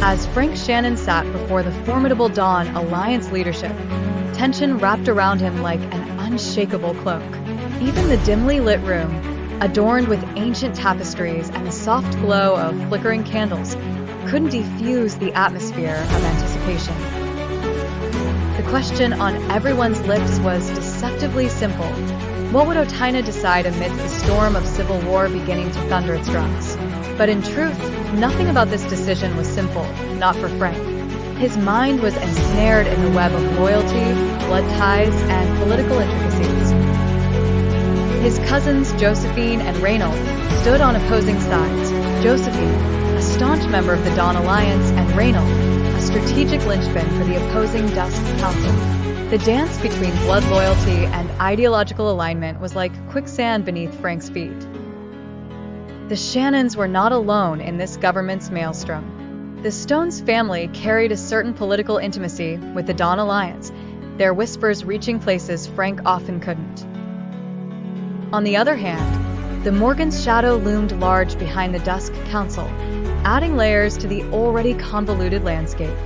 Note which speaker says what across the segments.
Speaker 1: As Frank Shannon sat before the formidable Dawn Alliance leadership, tension wrapped around him like an unshakable cloak. Even the dimly lit room, adorned with ancient tapestries and the soft glow of flickering candles, couldn't defuse the atmosphere of anticipation. The question on everyone's lips was deceptively simple. What would Otina decide amidst the storm of civil war beginning to thunder its drums? But in truth, nothing about this decision was simple, not for Frank. His mind was ensnared in the web of loyalty, blood ties, and political intricacies. His cousins Josephine and Reynald stood on opposing sides. Josephine, a staunch member of the Dawn Alliance, and Reynald, a strategic linchpin for the opposing Dusk Council. The dance between blood loyalty and ideological alignment was like quicksand beneath Frank's feet. The Shannons were not alone in this government's maelstrom. The Stones family carried a certain political intimacy with the Dawn Alliance, their whispers reaching places Frank often couldn't. On the other hand, the Morgan's shadow loomed large behind the Dusk Council, adding layers to the already convoluted landscape.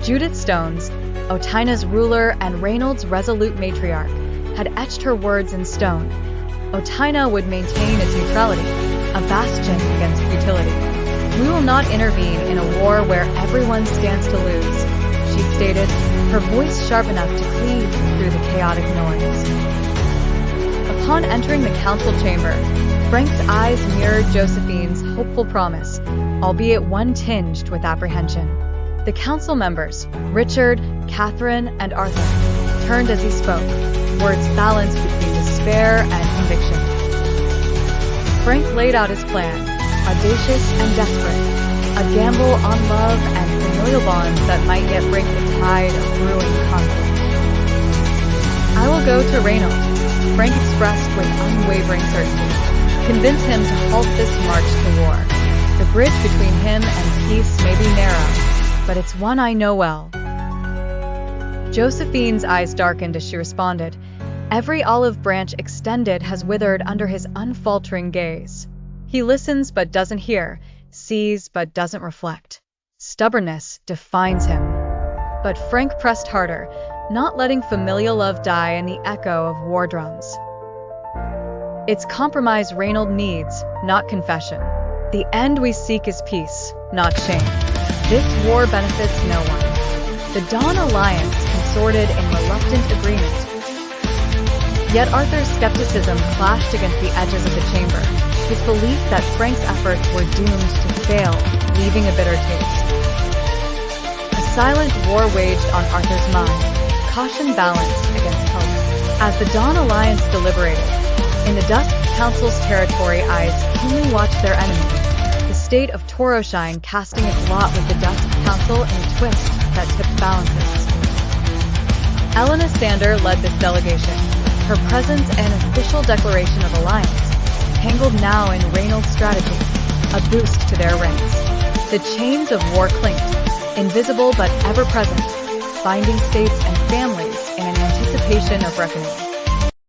Speaker 1: Judith Stones, Otina's ruler and Reynald's resolute matriarch, had etched her words in stone. Otina would maintain its neutrality, a bastion against futility. "We will not intervene in a war where everyone stands to lose," she stated, her voice sharp enough to cleave through the chaotic noise. Upon entering the council chamber, Frank's eyes mirrored Josephine's hopeful promise, albeit one tinged with apprehension. The council members, Richard, Catherine, and Arthur, turned as he spoke, words balanced between despair and conviction. Frank laid out his plan, audacious and desperate, a gamble on love and familial bonds that might yet break the tide of brewing conflict. "I will go to Reynald," Frank expressed with unwavering certainty. "Convince him to halt this march to war. The bridge between him and peace may be narrow, but it's one I know well." Josephine's eyes darkened as she responded. Every olive branch extended has withered under his unfaltering gaze. He listens but doesn't hear, sees but doesn't reflect. Stubbornness defines him. But Frank pressed harder, not letting familial love die in the echo of war drums. "It's compromise Reynald needs, not confession. The end we seek is peace, not shame. This war benefits no one." The Dawn Alliance consorted in reluctant agreement. Yet Arthur's skepticism clashed against the edges of the chamber, his belief that Frank's efforts were doomed to fail, leaving a bitter taste. A silent war waged on Arthur's mind, caution balanced against hope. As the Dawn Alliance deliberated, in the Dusk Council's territory, eyes keenly watched their enemy, the state of Toroshine casting its lot with the Dusk Council in a twist that tipped balances. Elyna Sander led this delegation, her presence an official declaration of alliance, tangled now in Reynald's strategy, a boost to their ranks. The chains of war clinked, invisible but ever present, binding states and families in an anticipation of reckoning.